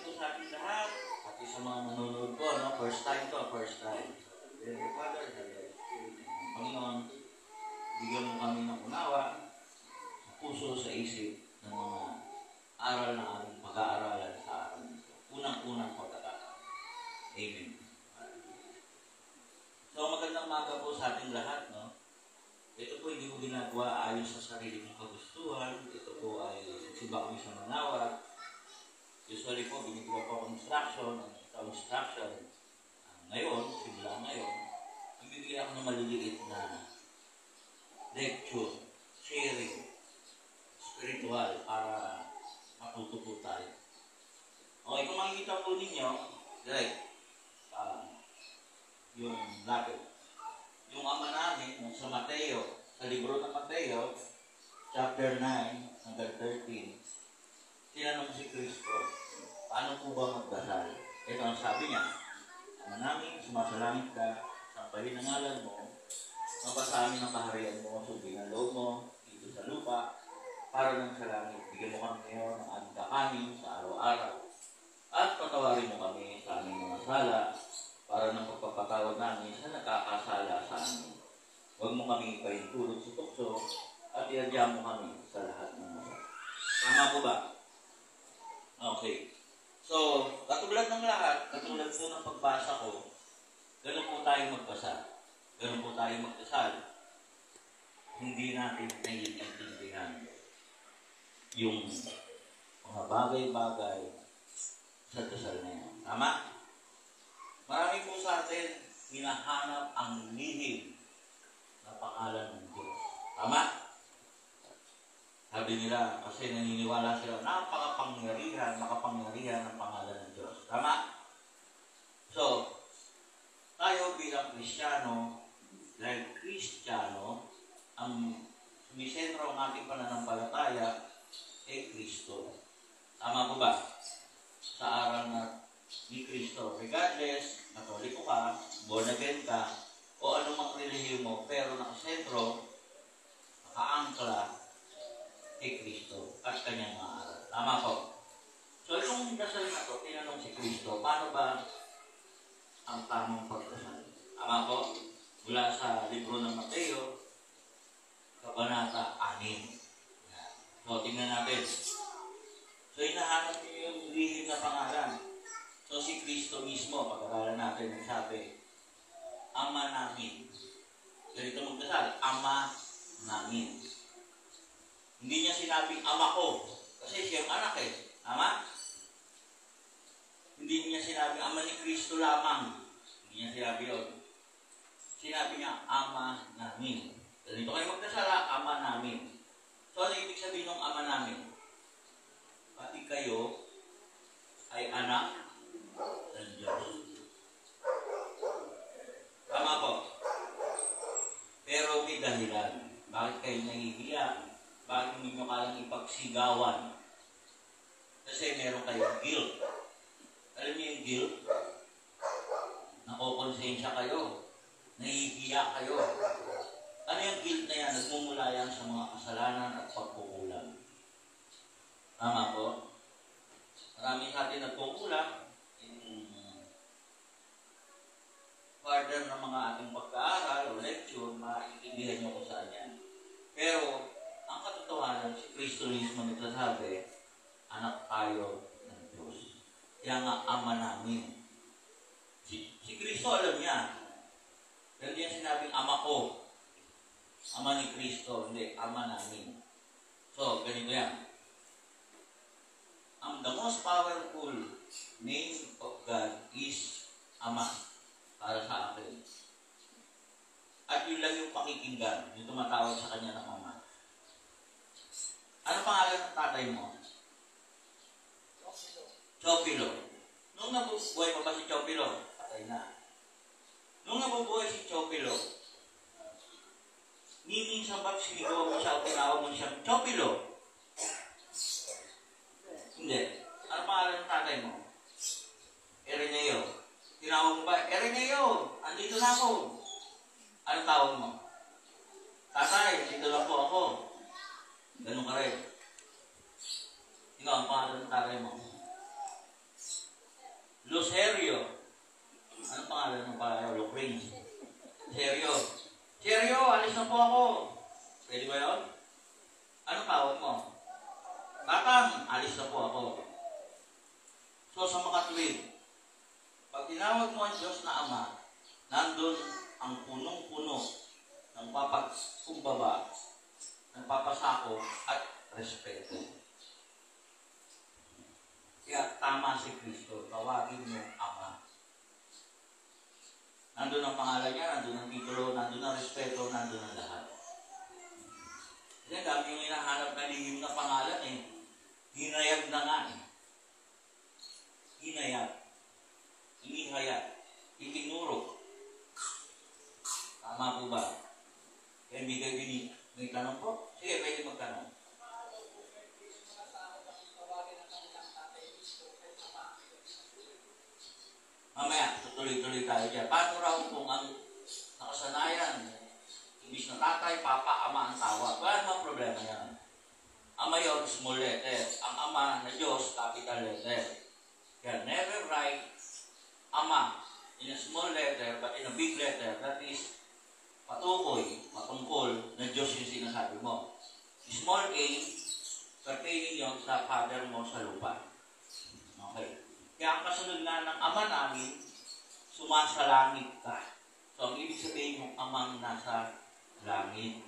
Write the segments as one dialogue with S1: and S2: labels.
S1: po sa ating lahat. Pati sa mga nanonood po, no? First time to, first time. Father, Panginoon, bigyan mo kami ng unawa sa puso, sa isip ng mga aral na aming pag-aaralan sa araw nito. Unang-unang pagkakataon. Amen. So, magandang umaga po sa ating lahat, no? Ito po hindi ko ginagawa ayon sa sarili ng kagustuhan. Ito po ay siba kami sa manawag. Usually po, binibigyan po ako instruction. Ngayon, simula ngayon, bibigyan ako ng maliliit na lecture, sharing, spiritual, para matuto po tayo. Okay, kung makikita po ninyo, direct, yung lapit. Yung ama namin, sa Mateo, sa libro ng Mateo, chapter 9, hanggang 13, tinanong si Kristo, paano po ba magdasal? Ito ang sabi niya, ama namin, sumasalangit ka, sampahin ang ngalan mo, mapasa amin ang kaharian mo, sundin ang loob mo, dito sa lupa, para lang sa langit. Bigyan mo kami ngayon ng aming kakanin sa araw-araw. At patawarin mo kami sa aming mga sala, para ng pagpapatawad namin sa nakakasala sa amin. Huwag mo kami ipahintulot sa tukso, at iadya mo kami sa lahat ng masama. Tama po ba? Okay. So, katulad ng lahat, katulad po ng pagbasa ko, ganun po tayo magbasa. Ganun po tayo magdasal. Hindi natin naiintindihan yung mga bagay-bagay sa dasal na yan. Tama? Marami po sa atin hinahanap ang lihim na pangalan ng Diyos. Tama? Sabi nila, kasi naniniwala sila, makapangyarihan ng pangalan ng Diyos. Tama? So, tayo bilang Kristiyano, dahil Kristiyano, ang sumisentro ang ating pananampalataya ay Kristo. Tama po ba? Sa aral na ni Kristo. Regardless, Katoliko ka, born again ka, o anumang relihiyon mo, pero nakasentro, nakaangkla, kay Kristo at kanyang mga aral. Tama po. So, yung dasal na ito, tinanong si Kristo, paano ba ang tamang pagdasal? Tama po. Mula sa libro ng Mateo, Kabanata 6. So, tingnan natin. So, hinahanap niyo yung lihim na pangalan. So, si Kristo mismo, pag-aralan natin, nagsabi, Ama namin. Ganito magdasal, Ama namin. Hindi niya sinabing ama ko. Kasi siyang anak eh. Tama? Hindi niya sinabing ama ni Kristo lamang. Hindi niya sinabi yun. Sinabi niya, ama namin. Ganito kayo magdasala, ama namin. So, ano ibig sabihin ng ama namin? Pati kayo ay anak ng Diyos. Tama po. Pero may dahilan. Bakit kayo nahihiya? Bakit hindi nyo kalang ipagsigawan? Kasi meron kayong guilt. Alam niyo yung guilt? Nakokonsensya kayo. Nahihiya kayo. Ano yung guilt na yan? Nagmumula yan sa mga kasalanan at pagkukulang. Tama po? Marami sa atin nagkukulang. Further ng mga ating pagkaaral o lecture, maiintindihan nyo kung saan yan. Pero, ang katotohanan, si Kristo mismo nagsasabi, anak tayo ng Diyos. Kaya nga, ama namin. Si Kristo alam niya. Pero niya sinabing, ama ko. Ama ni Kristo, hindi, ama namin. So, ganito yan. The most powerful name of God is Ama para sa akin. At yun lang yung pakikinggan, yung tumatawag sa kanya ng Ama. Ano pangalan ng tatay mo? Chopilo. Nung nabubuhay pa ba si Chopilo? Patay na. Nung nabubuhay si Chopilo, minsan ba sinigaw mo siya o tinawag mo siyang Chopilo? Hindi. Ano pangalan ng tatay mo? Ireneo. Tinawag mo ba? Ireneo! Andito na ako. Anong tawag mo? Tatay, dito lang po ako. Ganun ka rin. Ikaw, ang pangalan ng tatay mo? Sergio. Anong pangalan ng Paolo Prince? Sergio. Sergio, alis na po ako. Pwede ba yun? Anong tawag mo? Tatang, alis na po ako. So sa makatwid, pag tinawag mo ang Diyos na Ama, nandun ang punong-puno ng papakumbaba, ng papasako at respeto. Kaya tama si Kristo, tawagin mo Ama. Nandun ang pangalan niya, nandun ang titulo, nandun ang respeto, nandun ang lahat. Kasi dami yung hinahanap na lihim na pangalan eh. Hinayag na nga eh. Hinayag. Inihayag. Itinuro. Tama po ba? Kaya hindi kayo may tanong po? Sige, pwede magtanong. Mamaya, tutuloy-tuloy tayo dyan. Paano raw kung ang nakasanayan, imbis na tatay, papa, ama ang tawag? Wala namang problema yan. Ama yun, small letter. Ang ama na Diyos, capital letter. Kaya never write ama in a small letter, but in a big letter. That is patukoy, matungkol na Diyos yung sinasabi mo. Small a, pertaining yun sa father mo sa lupa. Okay. Kaya ang kasunod na ng ama namin, sumasalangit ka. So, ang ibig sabihin yung amang nasa langit.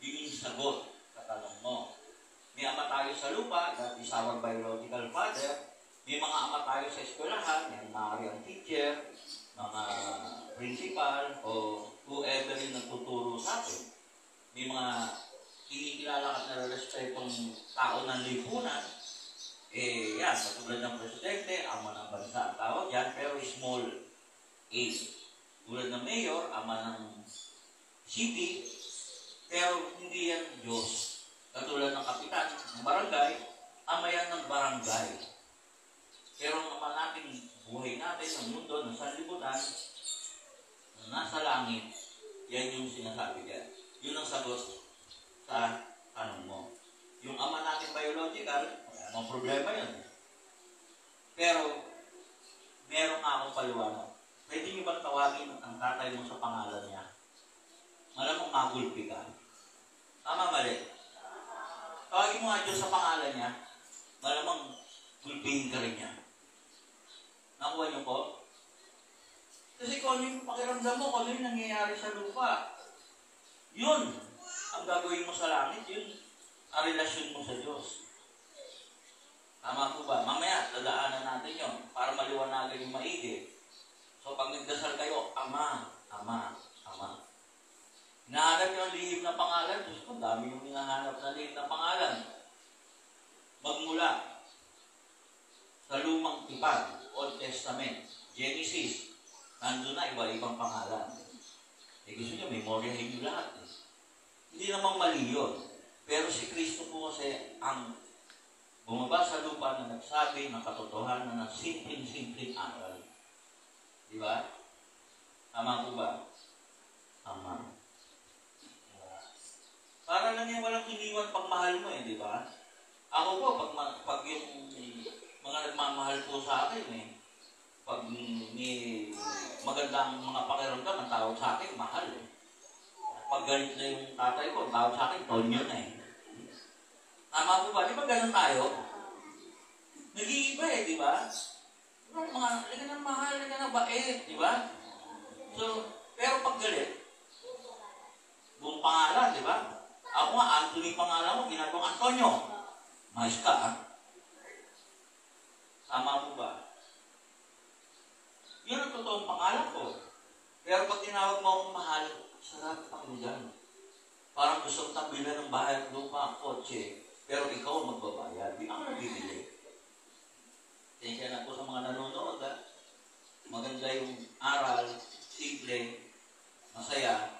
S1: Yun yung sagot sa tanong mo. May ama tayo sa lupa, that is our biological father. May mga ama tayo sa eskwelahan, yung maaari ang teacher, mga principal, o whoever yung nagtuturo sa atin. May mga kinikilala at nare-respetong tao ng lipunan. Eh, yan, katulad ng presidente, ama ng bansa ang tawag yan, pero small a. Tulad ng mayor, ama ng city, pero hindi yan Diyos. Katulad ng kapitan ng barangay, ama yan ng barangay. Pero ang ama natin, buhay natin, ang mundo, ng sanlibutan, na nasa langit, yan yung sinasabi dyan. Yun ang sagot sa tanong mo. Yung ama natin biological, ang problema yun. Pero, meron nga akong paliwanag. Pwede nyo bang tawagin ang tatay mo sa pangalan niya? Malamang magulpi ka. Tama, mali. Tawagin mo nga Diyos sa pangalan niya, malamang gulpihin ka rin niya. Nakuha niyo po? Kasi kung ano yung pakiramdam mo, kung ano yung nangyayari sa lupa, yun ang gagawin mo sa langit, yun ang relasyon mo sa Diyos. Tama po ba? Mamaya, dadaanan natin yun para maliwanagan yung maigi. So, pag nagdasal kayo, Ama, Ama, Ama. Hinahanap yung lihim na pangalan. Diyos ko, dami yung hinahanap na lihim na pangalan. Magmula sa lumang tipan, Old Testament, Genesis, nandun na iba-ibang pangalan. Eh, gusto nyo, memoryahin nyo lahat. Hindi namang mali yun. Pero si Kristo po kasi ang bumaba sa lupa na nagsabi ng katotohanan ng simpleng-simpleng aral. Di ba? Tama po ba? Tama. Para lang yung walang iniwan pagmahal mo eh, di ba? Ako po, pag yung mga nagmamahal po sa akin eh, pag may magandang mga pakiramdam, ang tawag sa akin, mahal eh. Pag galit na yung tatay ko, ang tawag sa akin, tonyo na eh. Tama po ba? Di ba ganun tayo? Nag-iiba eh, di ba? Mga, liga ng mahal, liga ng bait, di ba? So, pero pag galit, buong pangalan, di ba? Ako nga, Anthony pangalan mo, ginagawang Antonio. Mais ka, ha? Tama po ba? Yun ang totoong pangalan ko. Pero pag tinawag mo akong mahal, sarap pakinggan. Parang gusto kong tabilan ng bahay at lupa, kotse. Pero ikaw ang magbabayad. Di ako nagbibili. Tensya na po sa mga nanonood, ha? Maganda yung aral, simple, masaya,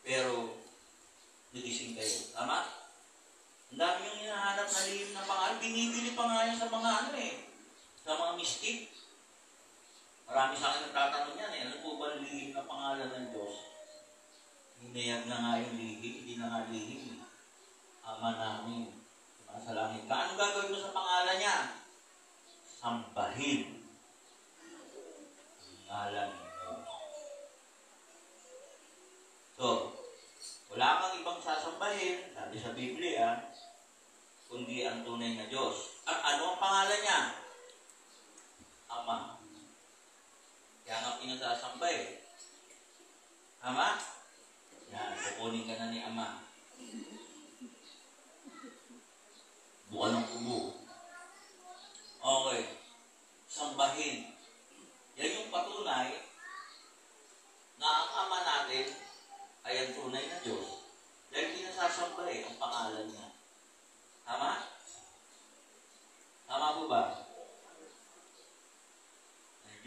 S1: pero nagising kayo. Tama? Ang dami yung hinahanap na lihim na pangalan. Binibili pa nga yan sa mga ano eh. Sa mga mystic. Marami sa akin nagtatanong yan eh. Ano po ba lihim na pangalan ng Diyos? Hinayag na nga yung lihim. Hindi na nga lihim. Ama namin. Nasa langit ka. Anong gagawin mo sa pangalan niya? Sambahin. wala kang ibang sasambahin, sabi sa Biblia, kundi ang tunay na Diyos. At ano ang pangalan niya? Ama. Kaya nga pinasasamba eh. Ama? Yan, kukunin ka na ni Ama. Buka ng kubo. Okay. Sambahin. Yan yung patunay na ang Ama natin ay ang tunay na Diyos. Dahil pinasasamba eh, ang pangalan niya. Tama? Tama po ba?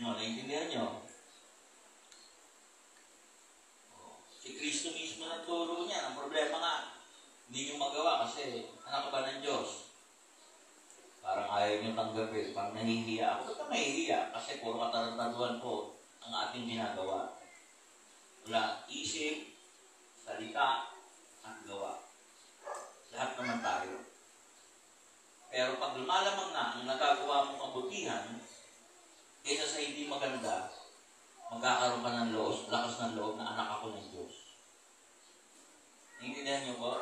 S1: Naintindihan nyo? Si Kristo mismo nagturo niya. Ang problema nga, hindi nyo magawa kasi anak ka ba ng Diyos? Parang ayaw nyo tanggapin. Parang nahihiya ako. Ba't ka mahihiya? Kasi puro katarantaduhan po ang ating ginagawa. Wala isip, salita, at gawa. Lahat naman tayo. Pero pag lumalamang na ang nagagawa mong kabutihan, kaysa sa hindi maganda, magkakaroon ka ng loob, lakas ng loob na anak ako ng Diyos. Naintindihan niyo ba?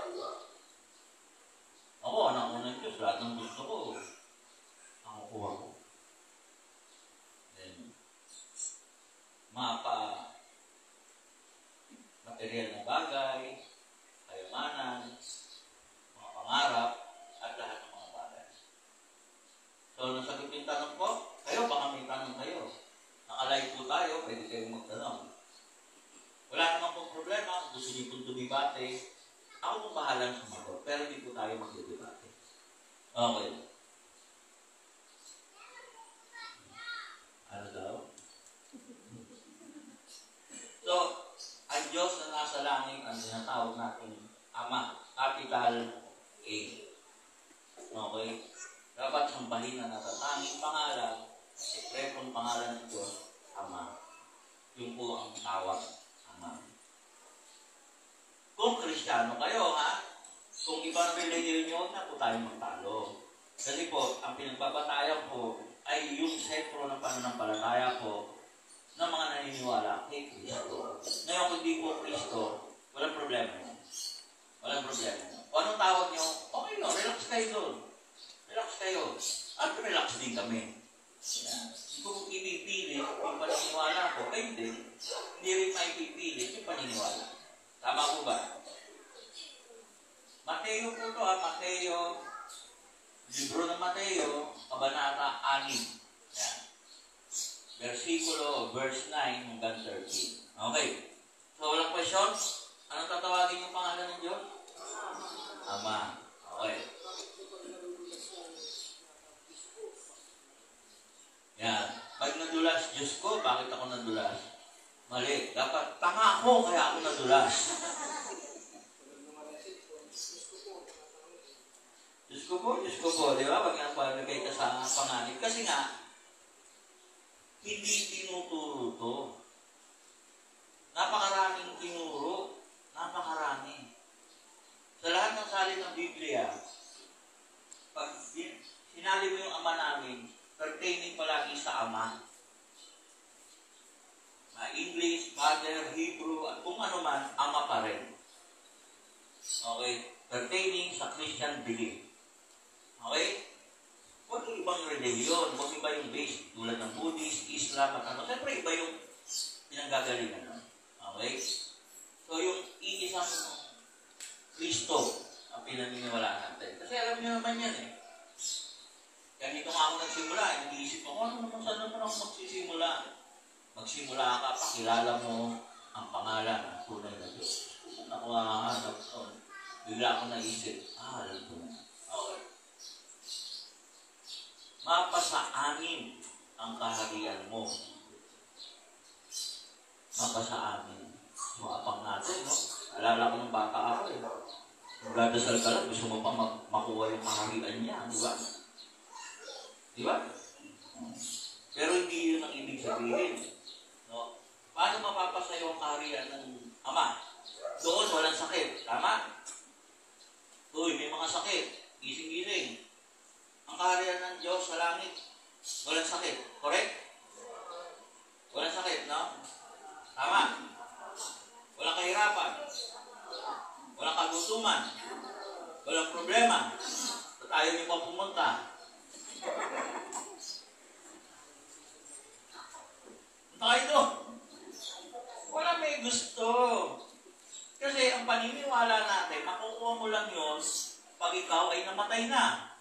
S1: Ako, anak ko ng Diyos. Lahat ng gusto ko, ang kuha ko. Then, material na bagay, kayamanan, mga pangarap, at lahat ng mga bagay. So, nasagot yung tanong ko, kayo, baka may tanong kayo. Nakalive po tayo, pwede kayong magtanong. Wala naman pong problema, gusto niyo pong dumibate. Ako pong bahalang sumagot, pero hindi po tayo magdidebate. Okay. Ano daw? So, ang Diyos na nasa langit, ang sinatawag natin Ama, capital A. Okay? Dapat sambahin na natatanging pangalan, sekretong pangalan ng Diyos, Ama. Yung po ang tawag, Ama. Kung Kristiyano kayo, ha? Kung ibang religion nyo, na po tayo magtalo. Kasi po, ang pinagbabatayan po ay yung sentro ng pananampalataya po ng mga naniniwala kay Kristo. Ngayon, kung di po Kristo, walang problema yun. Walang problema yun. Kung anong tawag nyo, okay no, relax kayo doon. Relax kayo. At relax din kami. Yan. Kung ipipili yung paniniwala ko, kayo din, hindi rin maipipili yung paniniwala. Tama po ba? Mateo po ito, Mateo, libro ng Mateo, kabanata 6. Yan. Verse 9 hanggang 13. Okay. So, walang questions? Anong tatawagin yung pangalan ng Diyos? Ama. Okay. Yan. Pag nadulas, Diyos ko, bakit ako nadulas? Mali. Dapat, tanga ako, kaya ako nadulas. Diyos ko po, di ba? Pag nagpalagay ka sa panganib. Kasi nga, hindi tinuturo to. Napakaraming tinuro. Napakarami. Sa lahat ng salin ng Biblia, pag sinali mo yung Ama namin, pertaining palagi sa Ama. English, Father, Hebrew, at kung ano man, Ama pa rin. Okay? Pertaining sa Christian belief. Okay? Huwag yung ibang religion, huwag iba yung base, tulad ng Buddhist, Islam, at ano. Siyempre, iba yung pinanggagalingan. Okay? So, yung iisang Kristo ang pinaniniwalaan natin. Kasi alam niyo naman yan eh. Kaya dito nga ako nagsimula, nag-iisip ako, ano naman, saan naman ako magsisimula? Magsimula ka, pakilala mo ang pangalan ng tunay na Diyos. Saan ako hahanap doon? Bigla ako naisip, alam ko na. Okay. Mapasa-amin ang kaharian mo. Mapasa-amin. Maapang natin, no? Alala ko ng bata ako, eh. Magdadasal ka lang, gusto mo pa makuha yung kaharian niya, di ba? Di ba? Pero hindi yun ang ibig sabihin. No? Paano mapapasa yung kaharian ng Ama? Doon, walang sakit. Tama? Uy, may mga sakit. Gising-gising. Ang kaharian ng Diyos sa langit, walang sakit. Correct? Walang sakit, no? Tama? Walang kahirapan. man. Walang problema. At ayaw niyo pa pumunta. Tayo doon. Wala may gusto. Kasi ang paniniwala natin, makukuha mo lang yun pag ikaw ay namatay na.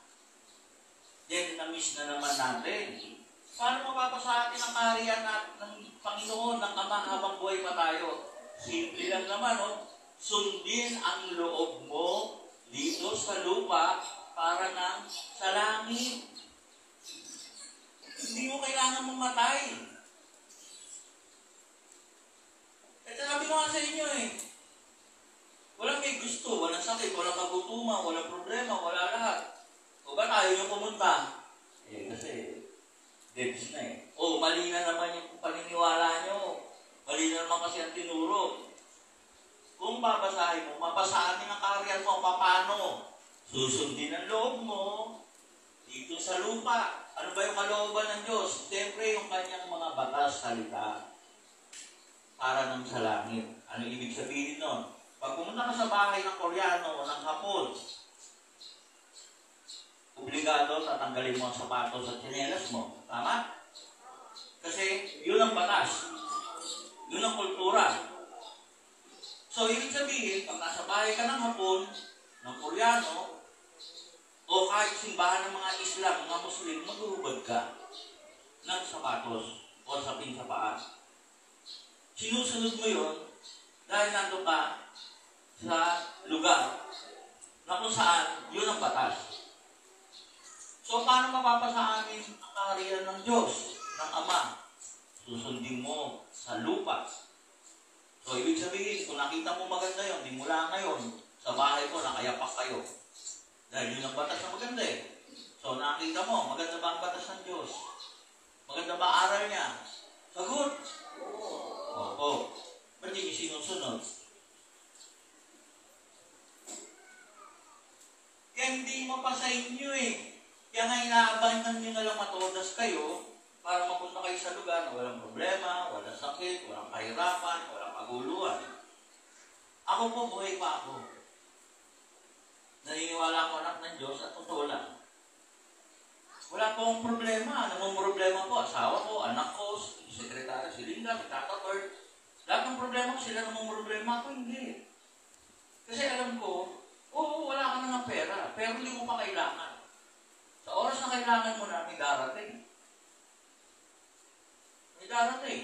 S1: Then, na-miss na naman natin. Paano mapapasa atin ang kaharian ng Panginoon, ng Ama habang buhay pa tayo? Simple lang naman, no? Sundin ang loob mo dito sa lupa para nang sa langit. Hindi mo kailangan mamatay. Ito sabi ko nga sa inyo walang may gusto, walang sakit, walang kagutuman, walang problema, wala lahat. O ba't ayaw nyo pumunta? Kasi debs na mali na naman yung paniniwala nyo. Mali na naman kasi ang tinuro. Kung babasahin mo, mabasahin ang kaharian mo, paano? Susundin ang loob mo dito sa lupa. Ano ba yung kalooban ng Diyos? Siyempre, yung kanyang mga batas, salita, para nang sa langit. Ano ibig sabihin nun? Pag pumunta ka sa bahay ng Koreano o ng Hapon, obligado tatanggalin mo ang sapatos at tsinelas mo. Tama? Kasi yun ang batas. Yun ang kultura. So, ibig sabihin, pag nasa bahay ka ng Hapon, ng Koreano, o kahit simbahan ng mga Islam, mga Muslim, maghuhubad ka ng sapatos o sapin sa paa. Sinusunod mo yun dahil nandun ka sa lugar na kung saan yun ang batas. So, paano mapapasa amin ang kaharian ng Diyos, ng Ama? Susundin mo sa lupa. So, ibig sabihin, kung nakita mo maganda yun, di mula ngayon, sa bahay ko, nakayapak kayo. Dahil yun ang batas na maganda So, nakita mo, maganda ba ang batas ng Diyos? Maganda ba aral niya? Sagot! Oo. Ba't hindi sinusunod? Kaya hindi mapasa inyo Kaya nga inaabangan nyo na lang matodas kayo para mapunta kayo sa lugar na walang problema, walang sakit, walang kahirapan, walang kaguluhan. Ako po, buhay pa ako. Naniniwala ako anak ng Diyos at totoo lang. Wala po akong problema. Anong problema po? Asawa ko, anak ko, sekretary, si Linda, si Tata Bert. Lahat ng problema ko, sila namang problema ko, hindi. Kasi alam ko, wala ka na ng pera, pero hindi mo pa kailangan. Sa oras na kailangan mo na, may darating. May darating.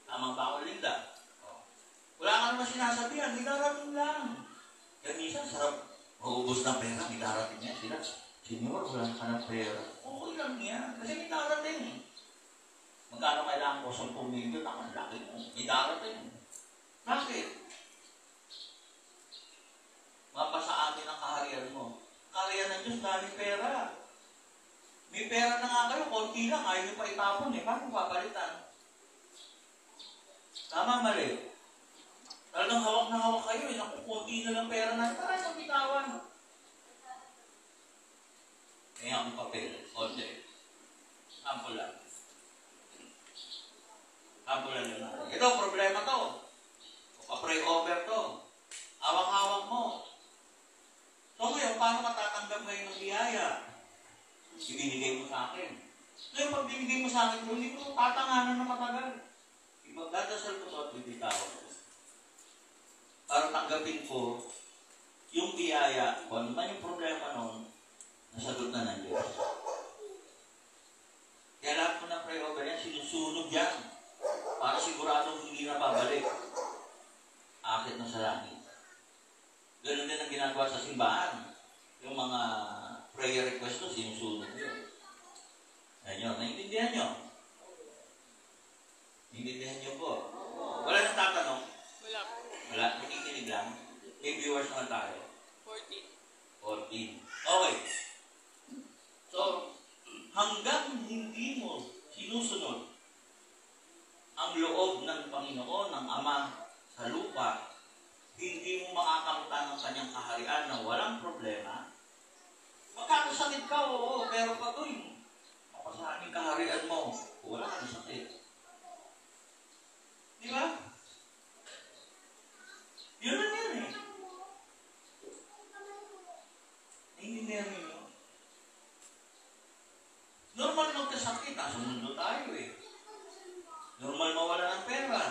S1: Tama ba ako, Linda? Wala ka naman sinasabihan, may darating lang. Kaya minsan, sarap maubos ng pera, may darating yan. Sila, Senyor, wala ka ng pera. Okay lang yan, kasi may darating. Magkano kailangan ko 10 million, ang laki mo. May darating. Bakit? Mapasa amin ang kaharian mo. Kaharian ng Diyos, dahil pera. May pera na nga kayo, konti lang, ayaw nyo pa itapon Paano papalitan? Tama, mali. Talagang hawak na hawak kayo Naku, konti na lang pera na. Tara, sa bitawan. Kaya ang papel, konti. Sample lang. Sample lang naman. Ito, problema to. Pa-pray over to. Awak-awak mo. So ngayon, paano matatanggap ngayon ng biyaya? Ibinigay mo sa akin. Ngayon, pag binigay mo sa akin, hindi ko tatanganan na matagal. Ipagdadasal ko ito at bibitawan ko. Para tanggapin ko yung biyaya, kung ano man yung problema nun, nasagot na ng Diyos. Kaya lahat mo ng pray over yan, sinusunog yan. Para siguradong hindi na babalik. Akit na sa langit. Ganun din ang ginagawa sa simbahan. Yung mga prayer request ko, sinusunod yun. Ayan yun. Naintindihan nyo? Naintindihan nyo po? Wala nang tatanong? Wala. Nakikinig lang? May viewers naman tayo? 14. Okay. So, hanggang hindi mo sinusunod ang loob ng Panginoon, ng Ama sa lupa, hindi mo makakamtan ng kanyang kaharian na walang problema. Magkakasakit ka, pero pag mapasahan yung kaharian mo, wala kang sakit. Di ba? Yun lang yan Bakit? Nasa mundo tayo eh. Normal mawala ng pera.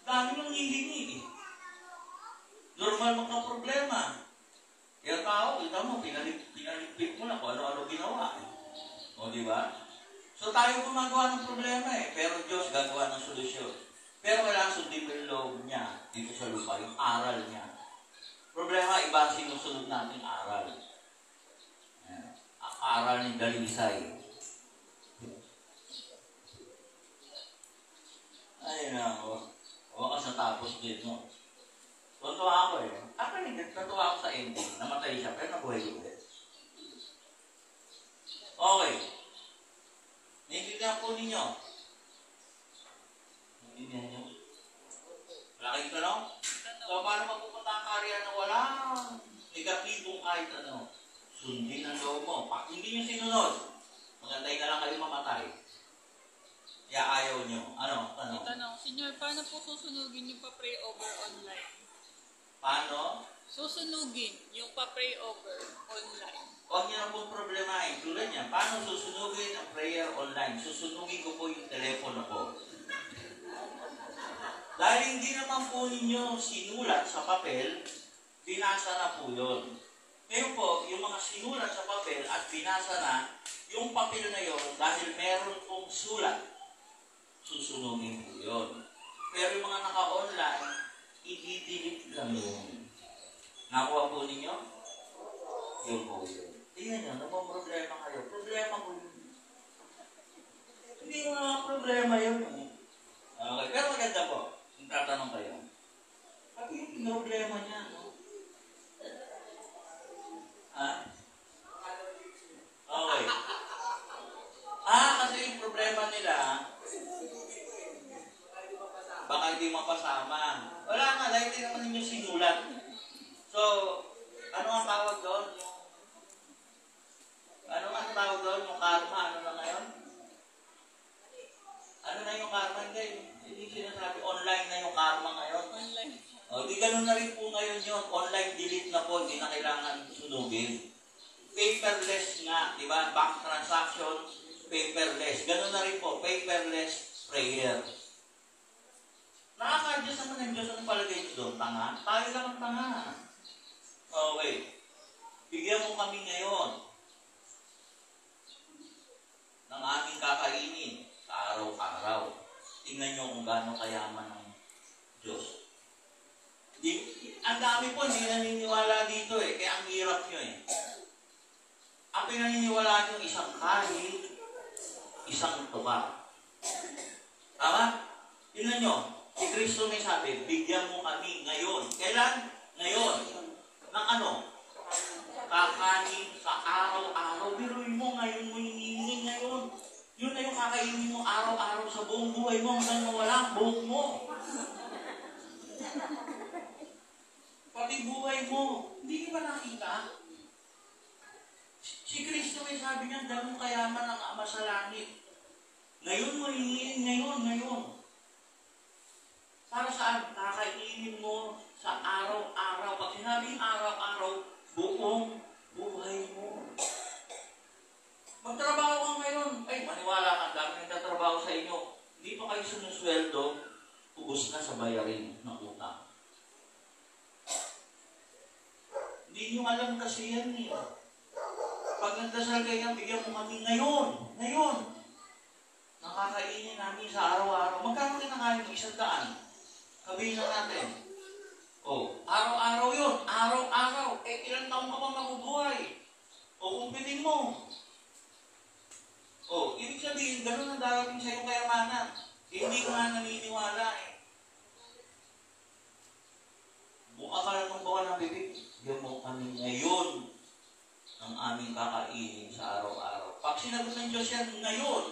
S1: Dami nang hihingi eh. Normal magka-problema. Yung tao, kita mo, pinaligpit mo na kung ano-ano ginawa. O, di ba? So, tayo gumagawa ng problema eh. Pero Diyos gagawa ng solusyon. Pero kailangan sundin mo yung loob niya dito sa lupa, yung aral niya. Problema, iba ang sinusunod natin aral. Aral ni Dalisay. Ay, nako. Wakas natapos din, no? Tuntua ako eh. Natuwa ako sa ending. Namatay siya, pero nabuhay ulit. Okay. Naiintindihan po ninyo. Naiintindihan nyo. Wala kayong tanong? So, paano mapupunta ang karya na walang negatibong kahit ano? Sundin ang loob mo. Pag hindi nyo sinunod, magantay na lang kayo mamatay. Kaya ayaw nyo. Ano?
S2: Tanong, Senyor, paano po susunugin yung pa-pray over online?
S1: Paano?
S2: Susunugin yung pa-pray over online.
S1: Huwag niyo na pong problemahin. Tulad niya, paano susunugin ang prayer online? Susunugin ko po yung telepono ko. Dahil hindi naman po ninyo sinulat sa papel, binasa na po yun. Ngayon po, yung mga sinulat sa papel at binasa na, yung papel na yun, dahil meron pong sulat, susunugin po yun. Pero yung mga naka-online, i-delete lang yun. Nakuha po ninyo? Yun po yun. Tingnan nyo, ano bang problema kayo? Problema po yun. Hindi mo naman problema yun. Okay, pero maganda po. Kung tatanong kayo. Pati yung problema niya, no? Ha? Okay. Kasi yung problema nila, baka hindi mapasama. Wala nga, dahil hindi naman ninyo sinulat. So, ano ang tawag doon? Ano ang tawag doon? Yung karma, ano na ngayon? Ano na yung karma? Hindi sinasabi, online na yung karma ngayon.
S2: Online.
S1: O, di ganun na rin po ngayon yun. Online delete na po, hindi na kailangan sunugin. Paperless nga, di ba? Bank transaction, paperless. Ganun na rin po, paperless prayer. Nakaka-adjust naman ng Diyos. Anong palagay nyo doon? Tanga? Tayo lang ang tanga. Okay. Bigyan mo kami ngayon ng aming kakainin sa araw-araw. Tingnan nyo kung gaano kayaman ng Diyos. Ang dami po, hindi naniniwala dito eh. Kaya ang hirap nyo eh. Ang pinaniniwala nyo, isang kahit, isang tuba. Tama? Tingnan nyo. Si Kristo may sabi, bigyan mo kami ngayon. Kailan? Ngayon. Ng ano? Kakanin sa araw-araw. Biruin mo ngayon mo hinihingi ngayon. Yun na yung kakainin mo araw-araw sa buong buhay mo hanggang mawala ang buhok mo. Pati buhay mo. Hindi ba nakita? Si Kristo may sabi niya, ganun kayaman ang Ama sa langit. Ngayon mo hinihingi, ngayon. Para saan? Kakainin mo sa araw-araw. Pag sinabing araw-araw, buong buhay mo. Magtrabaho ka ngayon. Ay, maniwala ka, dami nagtatrabaho sa inyo. Hindi pa kayo sinusweldo, ubos na sa bayarin ng utang. Hindi nyo alam kasi yan eh. Pag nagdasal kayo, bigyan mo kami ngayon. Nakakainin namin sa araw-araw. Magkano kinakain mo? 100. Sabihin na natin. Araw-araw yun. Araw-araw. Ilang taong ka bang mabubuhay? Kumpitin mo. Ibig sabihin, gano'n ang darating sa iyong kayamanan. Hindi ka nga naniniwala eh. Buka ka lang ng buka ng bibig. Bigyan mo kami ngayon ang aming kakainin sa araw-araw. Pag sinagot ng Diyos yan ngayon,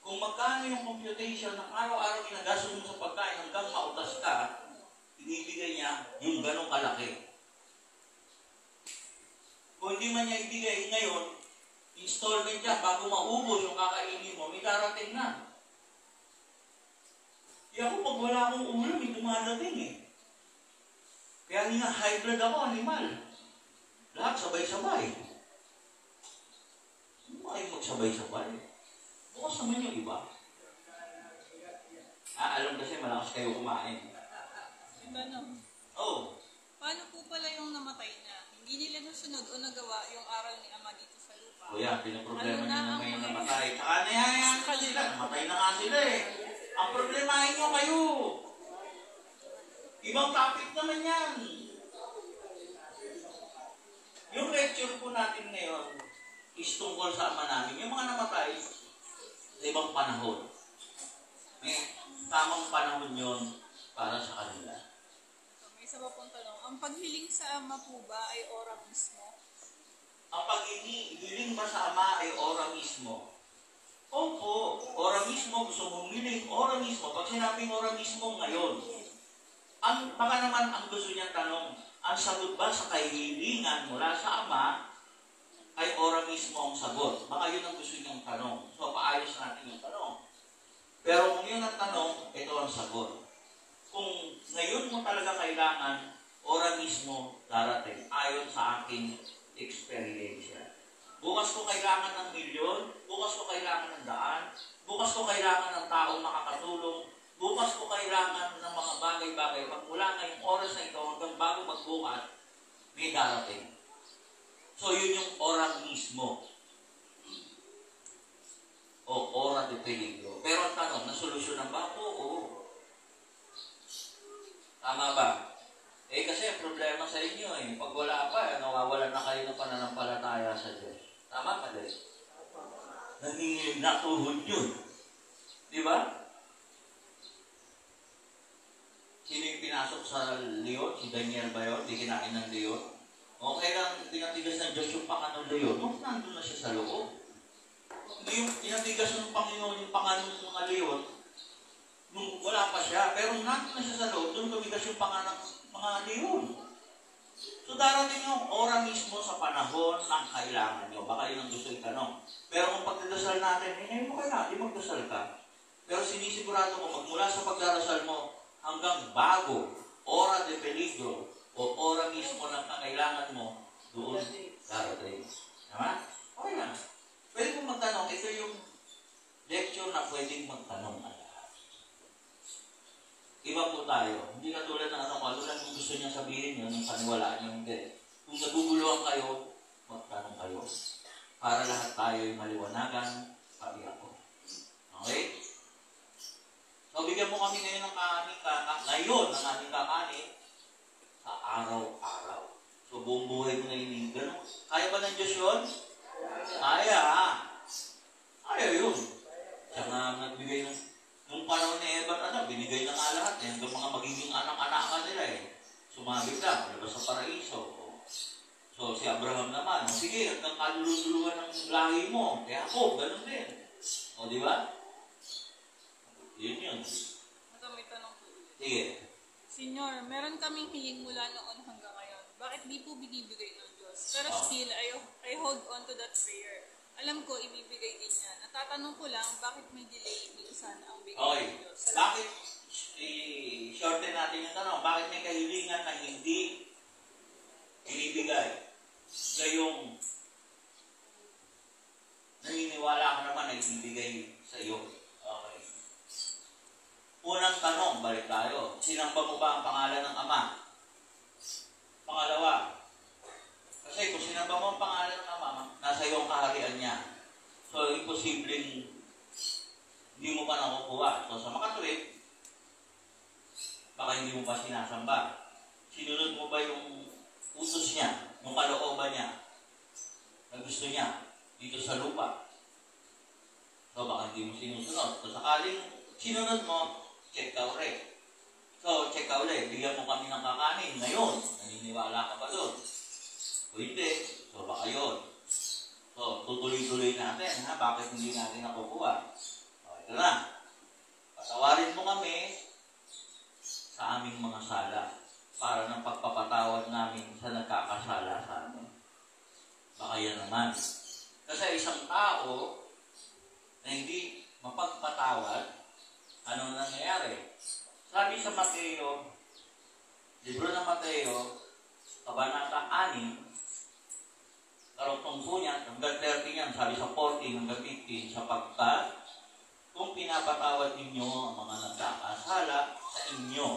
S1: kung magkano yung computation ng araw-araw ginagasto mo sa pagkain hanggang mautas ka, ibibigay niya yung ganong kalaki. Kung hindi man niya ibigay ngayon, installment niya bago maubos yung kakainin mo, may darating na. Ako pag wala akong ulam, may dumadating eh. Kaya nga high blood ako, animal. Lahat sabay-sabay. Ano kayo magsabay-sabay? Bukas naman yung iba. Alam kasi malakas kayo kumain.
S2: Tanong.
S1: Oh,
S2: Paano po pala yung namatay na? Hindi nila nasunod o nagawa yung aral ni Ama dito sa lupa?
S1: kuya, pinaproblema
S2: Ano
S1: nyo
S2: na
S1: na
S2: ang
S1: may
S2: mga-
S1: namatay. Tsaka niyayaan ko sila. Namatay na nga sila eh. Ang problemahin nyo kayo. Ibang topic naman yan. Yung lecture po natin ngayon is tungkol sa ama namin. Yung mga namatay sa ibang panahon. May tamang panahon yun para sa kanila.
S2: So, may isa pa pong tanong. Ang paghiling sa Ama po ba ay ora mismo?
S1: Ang paghiling ba sa ama ay ora mismo? Opo, ora mismo. Gusto mong hiling, ora mismo. Pag sinabing ora mismo, ngayon. Baka naman ang gusto niyang tanong, ang sagot ba sa kahilingan mula sa ama ay ora mismo ang sagot? Baka yun ang gusto niyang tanong. So, paayos natin yung tanong. Pero kung yun ang tanong, ito ang sagot. Kung ngayon mo talaga kailangan, ora mismo darating ayon sa aking experience. Bukas ko kailangan ng milyon, bukas ko kailangan ng daan, bukas ko kailangan ng taong makakatulong, bukas ko kailangan ng mga bagay-bagay. Pag mula ngayong oras na ito hanggang bago magbukas, may darating. So yun yung ora mismo. O ora de peligro. Pero ang tanong, nasolusyonan ba? Oo. Tama ba? Kasi ang problema sa inyo pag wala pa, nawawalan na kayo ng pananampalataya sa Diyos. Tama ba, Diyos? Natuhod yun. Di ba? Sino yung pinasok sa leon? Si Daniel ba yun? Di kinain ng leon? O kailang tinatigas ng Diyos yung panga ng leon? Nung nandun na siya sa loob. Hindi yung tinatigas ng Panginoon yung panga ng mga leon, nung wala pa siya. Pero nandun na siya sa loob, doon tumigas yung panga ng mga leon. So darating yung ora mismo sa panahon ng kailangan nyo. Baka yun ang gusto itanong. Pero kung pagdadasal natin, ngayon mo kailangan, di magdasal ka. Pero sinisigurado mo, magmula sa pagdarasal mo, hanggang bago, ora de peligro, o ora mismo ng kakailangan mo, doon darating. Tama? Okay lang. Pwede kong magtanong, ito yung lecture na pwedeng magtanong ang lahat. Iba po tayo. Hindi katulad ng katulad kung gusto niya sabihin yun, yung paniwalaan niyo hindi. Kung naguguluhan kayo, magtanong kayo. Para lahat tayo ay maliwanagan, pati ako. Okay? So, bigyan mo kami ngayon ng ngayon ng ating kakanin sa araw-araw. So, buong buhay mo na yun. Ganun. Kaya ba ng Diyos yun? Kaya. Kaya yun. Siya nga nagbigay nung panahon ni Eva, binigay na nga lahat. Hanggang mga magiging anak-anak nila sumabit lang, labas sa paraiso. So, si Abraham naman, sige, hanggang kalululuhan ng lahi mo. Kaya ako, ganun din. O, di ba? Yun.
S2: Ito, may tanong po ulit.
S1: Sige.
S2: Senyor, meron kaming hiling mula noon hanggang ngayon. Bakit di po binibigay ng Diyos? Pero still, I hold on to that prayer. Alam ko, ibibigay din niya. Natatanong ko lang, bakit may delay minsan ang bigay
S1: Okay.
S2: ng Diyos?
S1: Bakit, i-shorten natin yung tanong, bakit may kahilingan na hindi binibigay? Gayong naniniwala ka naman na ibibigay sa iyo. Okay. Unang tanong, balik tayo. Sinamba mo ba ang pangalan ng Ama? Pangalawa, kasi kung sinamba mo ang pangalan ng Ama, nasa iyo ang kaharian niya. So, imposibleng hindi mo pa nakukuha. So, sa Makatuwid, baka hindi mo pa sinasamba. Sinunod mo ba yung utos niya, yung kalooban niya, na gusto niya dito sa lupa? So, baka hindi mo sinusunod. So, sakaling sinunod mo, check ka ulit. So, check ka ulit. Bigyan mo kami ng kakanin. Ngayon, naniniwala ka ba doon? O hindi. So, baka yun. So, tutuloy-tuloy natin, ha? Bakit hindi natin nakukuha? O, ito na. Patawarin mo kami sa aming mga sala para ng pagpapatawad namin sa nagkakasala sa amin. Baka yan naman. Kasi isang tao na hindi mapagpatawad, ano nangyayari? Sabi sa Mateo, libro ng Mateo, kabanata 6, karugtong po niya, hanggang 30 niyan, sabi sa 14 hanggang 15, sapagkat pinapatawad ninyo ang mga nagkakasala sa inyo,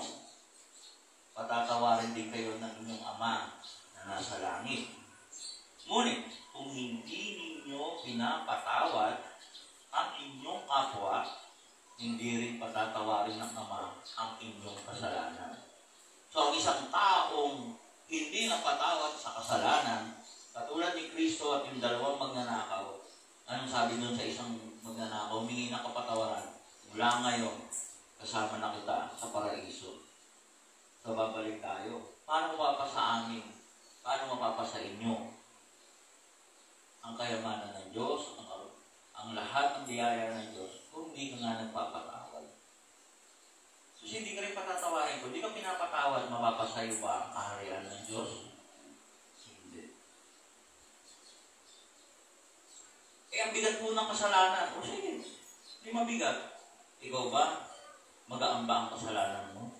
S1: patatawarin din kayo ng inyong Ama na nasa langit. Ngunit, kung hindi ninyo pinapatawad ang inyong kapwa, hindi rin patatawarin ng Ama ang inyong kasalanan. So, ang isang taong hindi napatawad sa kasalanan, katulad ni Kristo at yung dalawang magnanakaw, anong sabi doon sa isang magnanakaw? Humingi ng kapatawaran. Mula ngayon, kasama na kita sa paraiso. So, babalik tayo. Paano mapapa sa amin? Paano mapapa sa inyo? Ang kayamanan ng Diyos, ang lahat ng biyaya ng Diyos, kung hindi ka nga nagpapatawad. So, hindi ka rin patatawarin ko. Hindi ka pinapatawad, mapapasayo ba ang kaharian ng Diyos? Hindi. Ang bigat po ng kasalanan. O sige, hindi mabigat. Ikaw ba, mag-aamba ang kasalanan mo?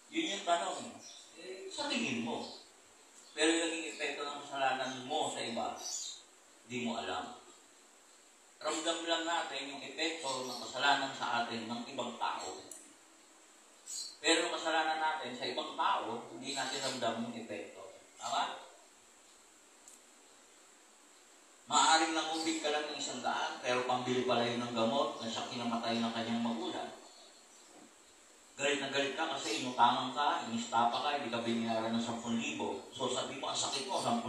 S1: Yun yung tanong. Sa tingin mo. Pero yung naging epekto ng kasalanan mo sa iba, hindi mo alam. Ramdam lang natin yung epekto ng kasalanan sa atin ng ibang tao. Pero yung kasalanan natin sa ibang tao, hindi natin ramdam yung epekto. Tama? Maaaring nangubig ka lang ng 100, pero pambili pala yun ng gamot na siya kinamatay ng kanyang magulang. Galit na galit ka kasi inutangan ka, inistapa ka, hindi ka binayaran ng 10,000. So sabi mo, ang sakit mo, 10,000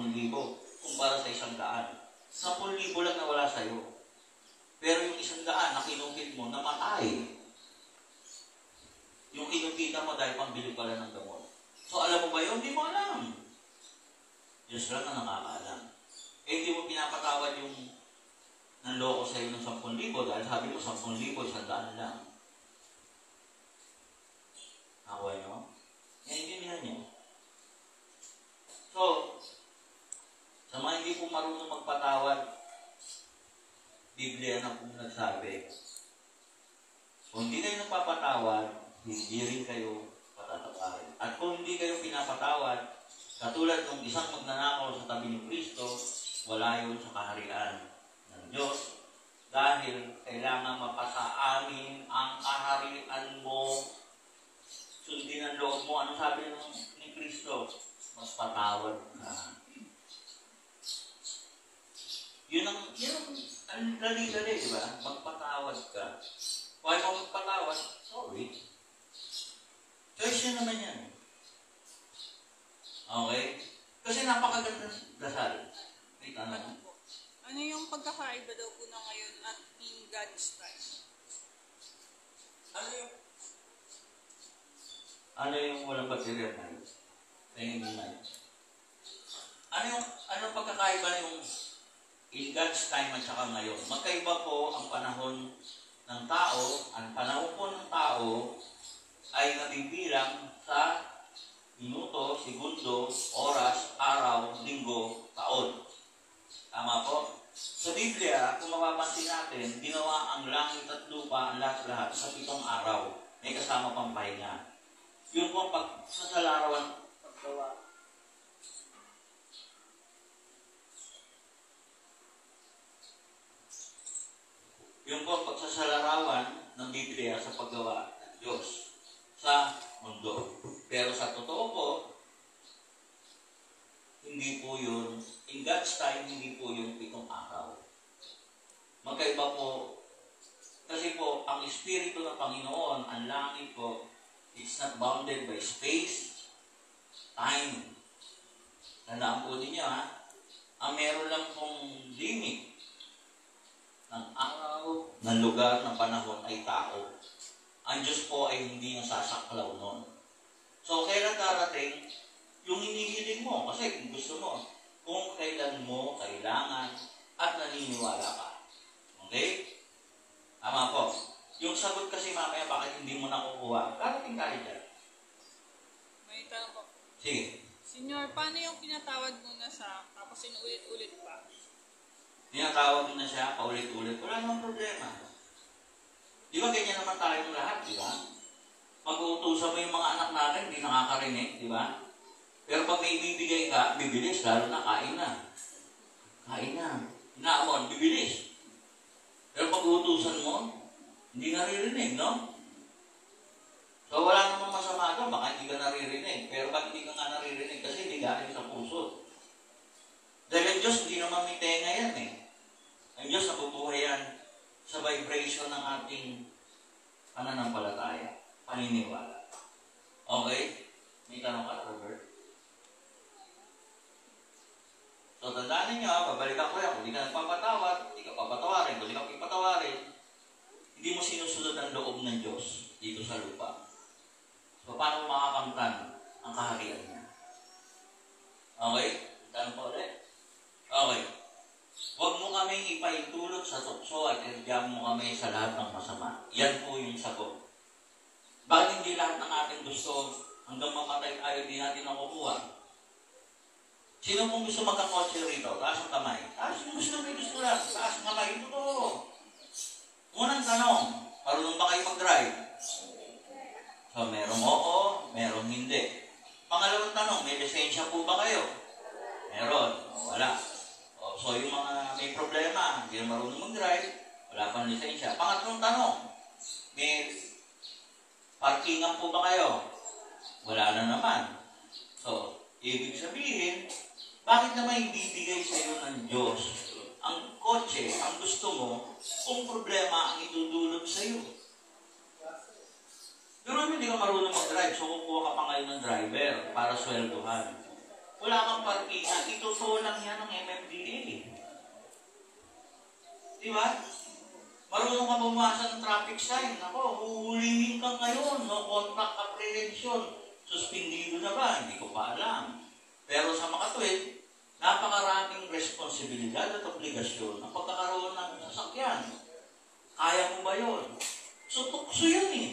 S1: kumpara sa 100. 10,000 lang nawala sa'yo. Pero yung 100 na kinupit mo, namatay. Yung kinupitan mo dahil pambili pala ng gamot. So alam mo ba yun? Hindi mo alam. Diyos lang na nakakaalam. Hindi mo pinapatawad yung nanloko sa'yo ng 10,000 dahil sabi mo 10,000, 100 lang. Away nyo? Naintindihan nyo? So, sa mga hindi po marunong magpatawad, Biblia na po nagsabi, kung hindi kayo nagpapatawad, hindi rin kayo patatawarin. At kung hindi kayo pinapatawad, katulad ng isang magnanakaw sa tabi ni Kristo, wala yun sa kaharian ng Diyos. Dahil kailangan mapasa amin ang kaharian mo. Sundin ang loob mo. Ano sabi ni Kristo? Mas patawad ka. Yun ang dali-dali, di ba? Magpatawad ka. Kung ayaw mo magpatawad, sorry. Choice yun naman yan. Okay? Kasi napakaganda dasal. May tanong.
S2: Ano yung pagkakaiba daw po na ngayon at in God's time?
S1: Ano yung walang pag-serial na yun? Ano pagkakaiba yung in God's time at saka ngayon? Magkaiba po ang panahon ng tao. Ang panahon po ng tao ay nabibilang sa minuto, segundo, oras, araw, linggo, taon. Tama po? Sa Biblia, kung mapapansin natin, ginawa ang langit at lupa, ang lahat-lahat sa 7 araw. May kasama pang pahinga. Yung po ang pagsasalarawan, paggawa. Yung po ang pagsasalarawan ng Biblia sa paggawa ng Diyos sa mundo. Pero sa totoo po, hindi po yun, in God's time, hindi po yung 7 araw. Magkaiba po, kasi po, ang Espiritu ng Panginoon, ang langit po, it's not bounded by space, time. Tandaan po din niya, ha? Ang meron lang pong limit ng araw, ng lugar, ng panahon ay tao. Ang Diyos po ay hindi nasasaklaw nun. So, kailan darating yung hinihiling mo? Kasi kung gusto mo, kung kailan mo kailangan at naniniwala ka. Okay? Tama po. Yung sagot kasi mamaya, bakit hindi mo nakukuha? Karating tayo dyan.
S2: May tanong po.
S1: Sige.
S2: Senyor, paano yung pinatawad mo na siya, tapos inuulit-ulit pa?
S1: Tinatawag mo na siya, paulit-ulit. Wala namang problema. Di ba ganyan naman tayong lahat, di ba? Mag-uutusan mo yung mga anak natin, hindi nakakarinig, di ba? Pero pag may ibibigay ka, bibilis, lalo na kain na. Kain na. Inaamon, bibilis. Pero pag utusan mo, hindi naririnig, no? So wala namang masama doon, baka hindi ka naririnig. Pero bakit hindi ka nga naririnig? Kasi hindi galing sa puso. Dahil ang Diyos, hindi naman may tenga yan eh. Ang Diyos nabubuhay yan sa vibration ng ating pananampalataya, paniniwala. Okay? May tanong ka, Robert? So, tandaan ninyo, babalikan ko yan. Kung hindi ka nagpapatawad, hindi ka papatawarin. Kung hindi ka pipatawarin, hindi mo sinusunod ang loob ng Diyos dito sa lupa. So, paano mo makakamtan ang kaharian niya? Okay? Tanong po ulit? Okay. Huwag mo kaming ipaintulot sa tukso at irdyan mo kami sa lahat ng masama. Yan po yung sagot. Bakit hindi lahat ng ating gusto hanggang mamatay tayo di natin nakukuha? Sino pong gusto magkakotse rito? Taas ang kamay. Taas yung gusto lang. Taas ang kamay. Ito to. Unang tanong, marunong ba kayo mag-drive? So, merong oo, merong hindi. Pangalawang tanong, may lisensya po ba kayo? Meron. O, wala. O, so, yung mga may problema, hindi na marunong mag-drive, wala pang lisensya. Pangatlong tanong, may parkingan po ba kayo? Wala na naman. So, ibig sabihin, bakit naman ibibigay sa iyo ng Diyos ang kotse, ang gusto mo, kung problema ang itudulot sa iyo? Pero hindi ka marunong mag-drive, so kukuha ka pa ngayon ng driver para sweldohan. Wala kang parkingan, itutuo lang yan ng MMDA. Di ba? Marunong ka bumasa ng traffic sign. Ako, huhulihin ka ngayon, no? Contact apprehension. Suspendido na ba? Hindi ko pa alam. Pero sa makatuwid, napakaraming responsibilidad at obligasyon ang pagkakaroon ng sasakyan. Kaya mo ba yun? So, tukso yan eh.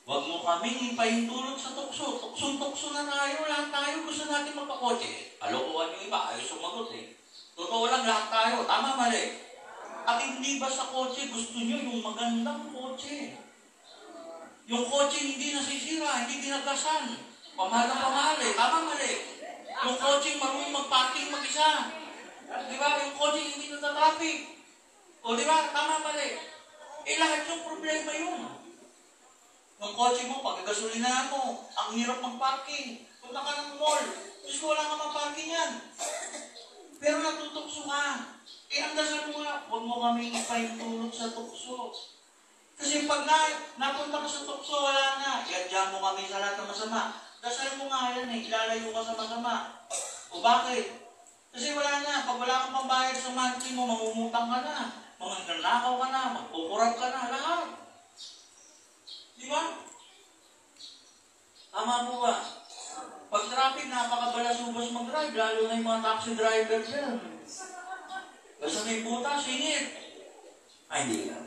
S1: Huwag mo kaming ipaintulot sa tukso. Tuksong-tukso na tayo. Lahat tayo gusto natin magpakotse. Kalokohan yung iba. Ayaw sumagot eh. Totoo lang lahat tayo. Tama, mali. At hindi ba sa kotse gusto nyo yung magandang kotse? Yung kotse hindi nasisira, hindi ginagasan. Pamahal na pamahal eh. Tama, mali. Yung kotse marunong mag-parking mag-isa. Di ba? Yung kotse hindi nata-traffic. O di ba? Tama, mali. Eh lahat yung problema yun. Yung kotse mo, pagkagasolina mo, ang hirap mag-parking. Punta ka ng mall. Diyos ko, wala ka mag-parking yan. Pero natutukso ka. Eh, ang dasal mo nga, huwag mo kami ipaintulot sa tukso. Kasi pag napunta ka sa tukso, wala na. Iadya mo kami sa lahat ng masama. Dasal mo nga yan eh, ilalayo ka sa masama. O bakit? Kasi wala na. Pag wala kang pambayad sa monthly mo, mangungutang ka na. Mangangalakaw ka na, magkukurap ka na, lahat. Di ba? Tama po ba? Pag traffic, napakabalasubas mag-drive, lalo na yung mga taxi driver dyan. Basta may buta, singit. Ay, hindi lang.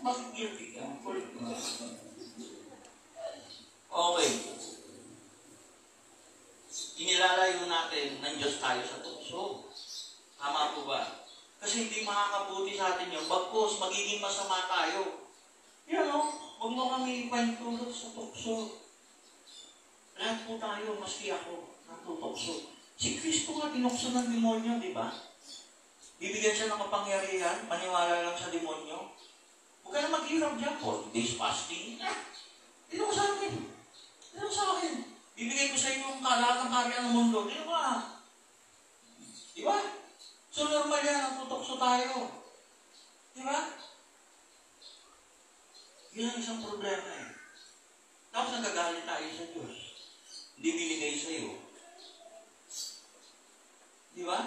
S1: Bakit guilty ka? Okay. Inilalayo natin ng Diyos tayo sa tukso. Tama po ba? Kasi hindi makakabuti sa atin yun. Bagkus, magiging masama tayo. Yan o, huwag mo kami ipaintulot sa tukso. Lahat po tayo, maski ako, natutokso. Si Kristo nga tinukso ng demonyo, di ba? Bibigyan siya ng kapangyarihan, maniwala lang sa demonyo. Huwag ka na maghirap dyan. 40 days fasting. Dito ko sa akin. Dito ko sa akin. Bibigay ko sa inyo yung lahat ng karya ng mundo. Dito ka. Di ba? So normal yan, natutokso tayo. Di ba? Yun ang isang problema eh. Tapos nagagalit tayo sa Diyos. Hindi binigay sa iyo. Di ba?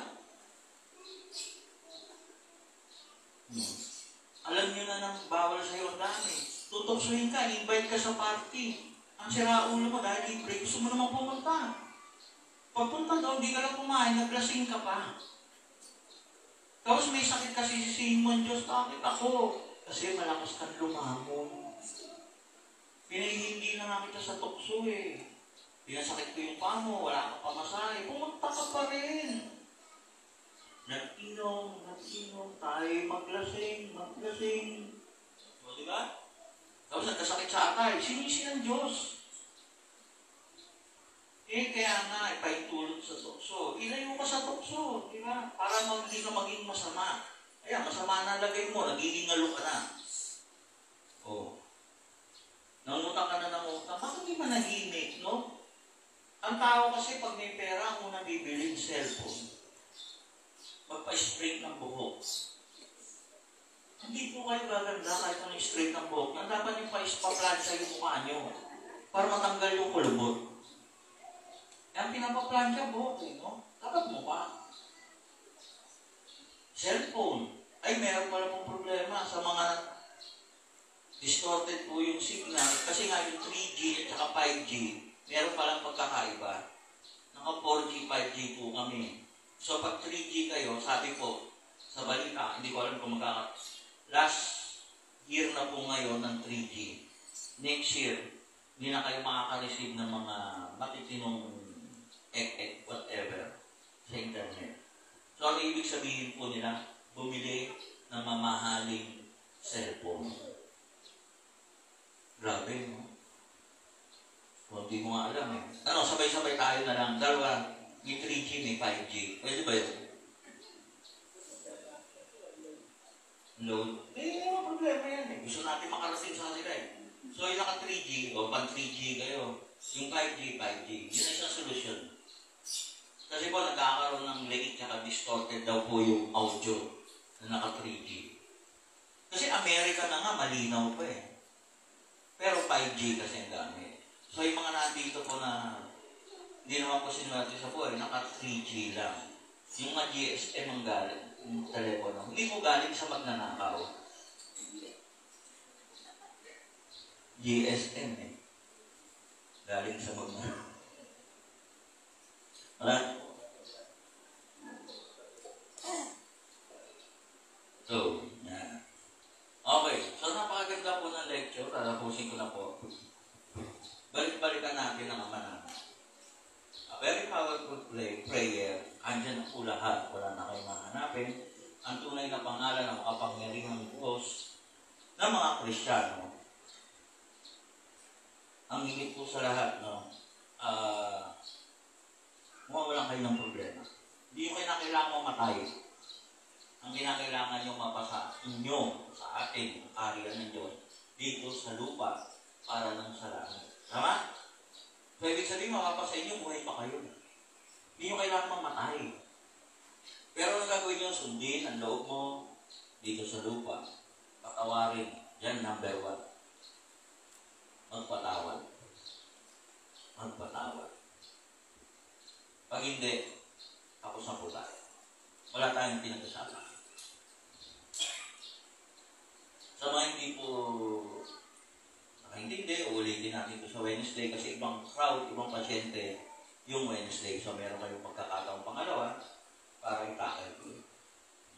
S1: Alam niyo na nang bawal sa iyo ang dami. Tutoksuhin ka, invite ka sa party. Ang sira ulo mo dahil libre, gusto mo naman pumunta. Pagpunta daw, hindi ka lang kumain, naglasing ka pa. Tapos may sakit kasi sisihin mo ang Diyos, bakit ako? Kasi malakas kang lumamon. Pinahihindi na nga kita sa tukso eh. Pinasakit ko yung paa mo, wala kang pamasahe. Pumunta ka pa rin. Nag-inom, tayo maglasing. O, diba? Tapos nagkasakit sa atay, sinisi ng Diyos. Kaya nga, ipaintulot sa tukso. Ilayo ka sa tukso, di ba? Para hindi ka maging masama. Ayan, masama na lagay mo, nagigingalo ka na. Oh. Nangutang ka na ng utang, bakit di manahimik, no? Ang tao kasi pag may pera, ang unang bibili yung cellphone. Magpa-straight ng buhok. Hindi po kayo gaganda kahit ano yung straight ng buhok. Ang dapat yung pa-plansya yung mukha nyo para matanggal yung kulubot. Ang pinapaplansya buhok eh, no? Dapat mukha. Cellphone. Ay, meron pala pong problema sa mga distorted po yung signal. Kasi nga yung 3G at saka 5G, meron palang pagkakaiba. Naka 4G, 5G po kami. So, pag 3G kayo, sabi po, sa balita, hindi ko alam kung last year na po ngayon ng 3G. Next year, hindi na kayo makaka-receive ng mga matitinong whatever sa internet. So, ano ibig sabihin po nila? Bumili ng mamahaling cellphone. Grabe, no? So, hindi mo nga alam eh. Ano, sabay-sabay tayo na lang. Dalawa, may 3G, may 5G. Pwede ba yun? Load? Eh, ano problema yan eh. Gusto natin makarating sa kanila eh. So, yung naka 3G, o pan 3G kayo. Yung 5G, 5G. Yun ay isang solusyon. Kasi po, nagkakaroon ng late at distorted daw po yung audio na naka 3G. Kasi Amerika na nga, malinaw pa eh. Pero 5G kasi ang gamit. So, yung mga nandito po na hindi naman po sinuwerte sa buhay, naka 3G lang. Yung mga GSM ang galing, yung telepono. Hindi po galing sa magnanakaw. GSM eh. Galing sa magnanakaw. Alright? So, yan. Okay. So, napakaganda po ng lecture. Tatapusin ko na po. Balik-balikan natin ang Ama namin. A very powerful prayer. Andyan po lahat. Wala na kayong mahanapin. Ang tunay na pangalan ng makapangyarihang Diyos ng mga Kristiyano. Ang higit po sa lahat, no? Mawawalan kayo ng problema. Hindi nyo kayo kailangan mamatay. Ang kinakailangan nyo mapasa inyo sa ating ariyan ng Diyos dito sa lupa para lang sa langit. Tama? So, ibig sabihin, mapapasa inyo, buhay pa kayo. Hindi nyo kailangan mamatay. Pero ang gagawin nyo, sundin ang loob mo dito sa lupa. Patawarin. Yan, number 1. Magpatawad. Magpatawad. Pag hindi, tapos na po tayo. Wala tayong pinag-usapan. Sa mga hindi po nakaintindi, ulitin natin ito sa Wednesday kasi ibang crowd, ibang pasyente yung Wednesday. So, meron kayong pagkakataong pangalawa para itakal ko.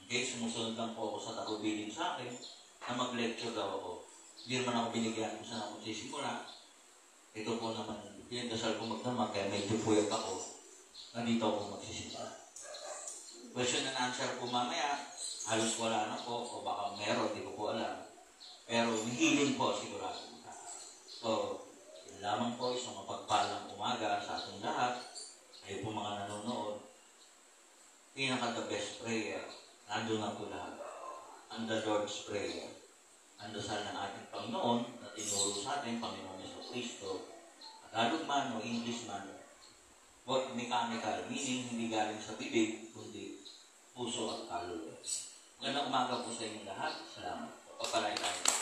S1: Okay, sumusunod lang po ako sa tagubilin sa akin na mag-lecture daw ako. Hindi naman ako binigyan kung saan ako sisimula. Ito po naman, pinagdasal ko magdamag, kaya medyo puyag ako. Nandito ako magsisimula. Question and answer po mamaya, halos wala na po, o baka meron, di ko po alam. Pero hihiling po sigurado. So, yun lamang po, isang mapagpalang umaga sa ating lahat. Kayo po mga nanonood. Pinaka-the best prayer, nandun na po lahat. Ang the Lord's Prayer. Ang dasal ng ating Panginoon na tinuro sa ating Panginoon Jesucristo. Tagalog man o English man, both mechanical, meaning hindi galing sa bibig, kundi puso at kaluluwa. Magandang umaga po sa inyong lahat. Salamat. Pagpalay tayo.